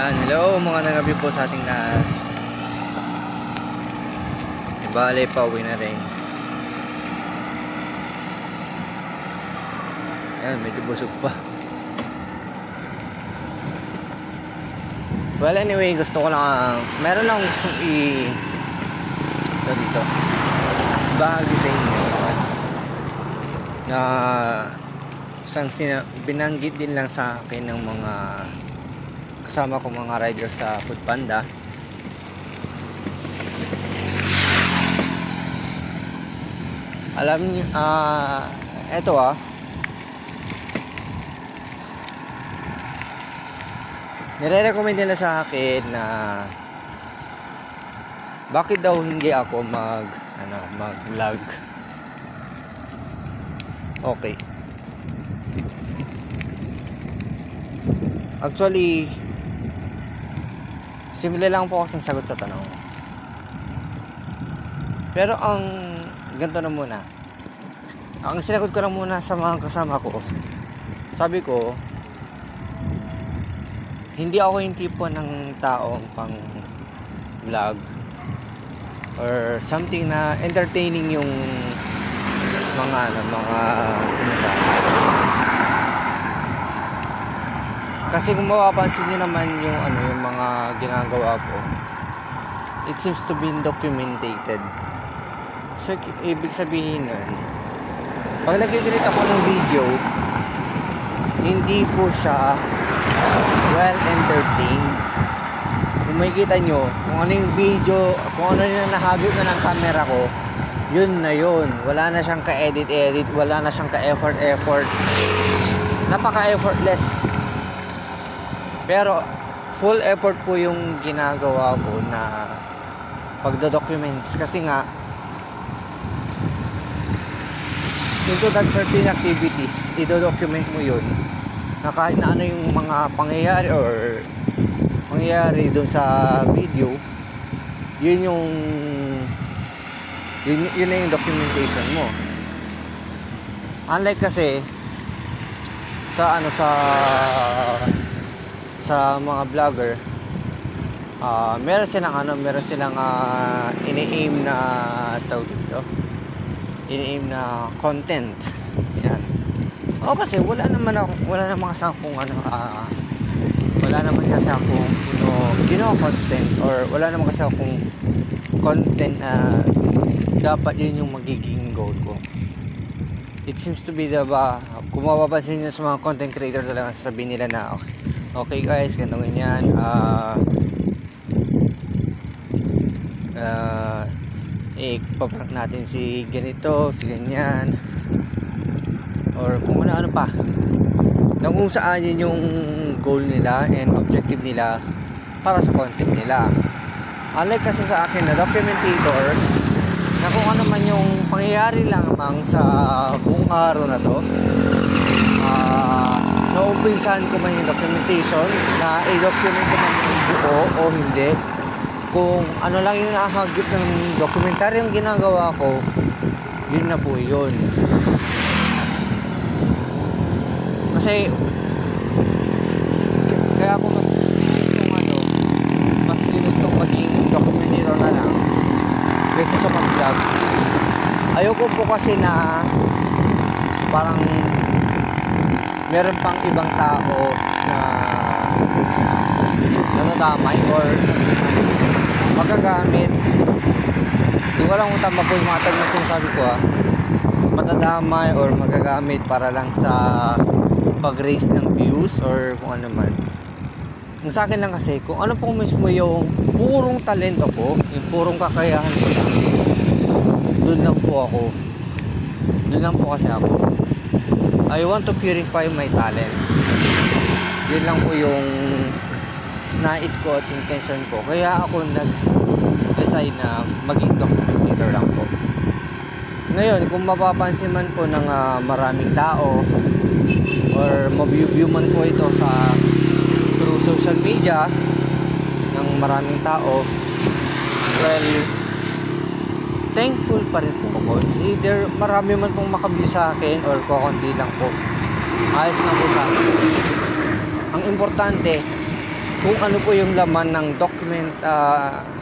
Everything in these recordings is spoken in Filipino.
Yan, hello mga nagabi po sa ating lahat. Ibali pa, uwi na rin. Yan, medyo busog pa. Well, anyway, gusto ko lang, meron lang gustong dito bahagi sa inyo na isang binanggit din lang sa akin ng mga kasama ko mga rider sa Foodpanda. Alam niyo, eto nire-recommend nila sa akin na bakit daw hindi ako mag-vlog. Okay. Actually, simple lang po kasing sagot sa tanong. Pero ang ganito na muna. Ang sinagot ko na muna sa mga kasama ko. Sabi ko, hindi ako yung tipo ng taong pang vlog or something na entertaining yung mga sinasabi. Kasi kung mapapansin niyo naman yung yung mga ginagawa ko, it seems to be documented. So ibig sabihin nun, pag nag-create ako ng video, hindi po siya well entertained. Kung makikita nyo kung ano yung video, kung ano yung nahagip na ng camera ko, yun na yun. Wala na siyang ka-edit, wala na siyang ka-effort. Napaka-effortless. Pero full effort po yung ginagawa ko na pagdo-documents, kasi nga into that certain activities, i-document mo yun na kahit na ano yung mga pangyayari or mangyayari doon sa video, yun na yung documentation mo. Unlike kasi sa mga vlogger, meron silang ini-aim na tawag dito, ini-aim na content. Yan. Kasi wala naman kasi akong content, or wala naman kasi akong content na dapat yun yung magiging goal ko. It seems to be kung mapapansin nyo sa mga content creator, talaga sasabihin nila na okay guys, ganito ganyan, ipaprank natin si ganito, si ganyan, or kung ano pa, na kung saan yun yung goal nila and objective nila para sa content nila. Unlike kasi sa akin na documentator, na kung ano man yung pangyayari lamang sa buong araw na to, naumpisahan ko man yung documentation, na i-document ko man yung buo o hindi, kung ano lang yung nahagip ng dokumentaryong ginagawa ko, yun na po yun. Kasi kaya ako mas ginustong maging documentator na lang kaysa sa mag-vlog. Ayoko po kasi na parang meron pang ibang tao na nadadamay or magagamit. Di ko lang kung tama po yung mga term na sinasabi ko, madadamay or magagamit para lang sa pag-raise ng views or kung ano man. Sa akin lang kasi, kung ano po mismo yung purong talento ko, yung purong kakayahan ko lang, doon lang po kasi ako. I want to purify my talent. Yun lang po yung nais ko at intention ko. Kaya ako nag-decide na maging documentator lang po. Ngayon, kung mapapansin man po ng maraming tao, or ma-view man po ito through social media ng maraming tao, well, thankful pa rin po ako. It's either marami man pong makabili sa akin or kukunti lang po, ayos na po sa akin. Ang importante, kung ano po yung laman ng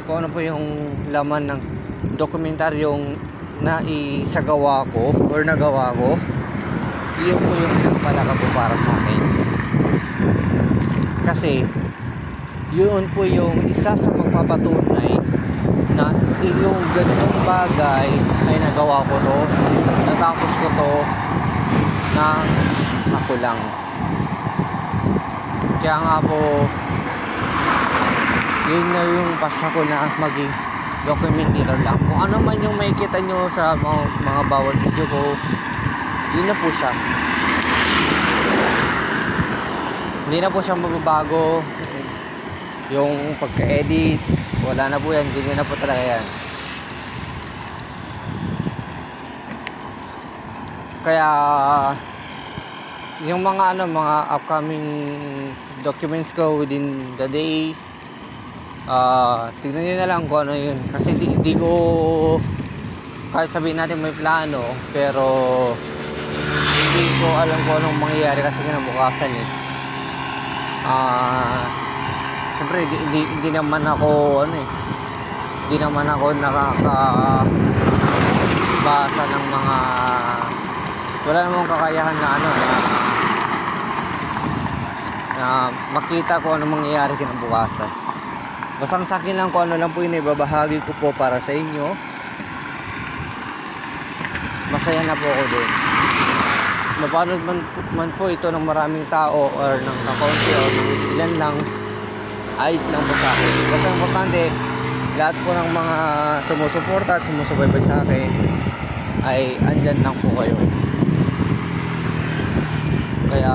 kung ano po yung laman ng dokumentaryong naisagawa ko or nagawa ko, yun po yung pinagpalaka po para sa akin. Kasi yun po yung isa sa magpapatunay na yung ganitong bagay ay nagawa ko to, natapos ko to ng ako lang. Kaya nga po, yun na yung pasya ko na maging documentator lang. Kung ano man yung makikita nyo sa mga bawat video ko, yun na po siya. Hindi na po siya mababago. Yung pagka-edit, wala na po yan. Ganyan na po talaga yan. Kaya yung mga upcoming documents ko within the day, tignan nyo na lang kung ano yun. Kasi di ko, kahit sabihin natin may plano, pero hindi ko alam kung anong mangyayari kasi kinabukasan eh. Siyempre hindi naman ako hindi naman ako nakakabasa ng mga, wala namang kakayahan na na makita ko ano mangyayari kinabukasan. Basta sa akin lang kung ano lang po yung ibabahagi ko po para sa inyo, masaya na po ako doon. Mapanood man po ito ng maraming tao or ng kaunti o ng ilan lang, ayos lang po sa akin. Basta importante, lahat po ng mga sumusuporta at sumusubaybay sa akin ay andyan lang po kayo. Kaya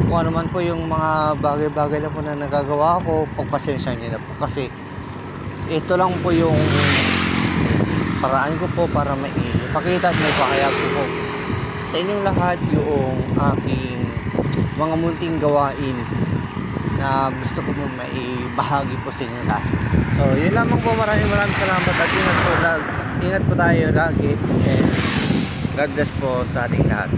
kung ano man po yung mga bagay-bagay na po na nagagawa ko, pagpasensya nyo na po. Kasi ito lang po yung paraan ko po para maipakita at maipakayag ko po sa inyong lahat yung aking mga munting gawain na gusto ko po maibahagi po sa inyo lahat. So yun lamang po, maraming salamat at ingat po tayo lagi, and God bless po sa ating lahat.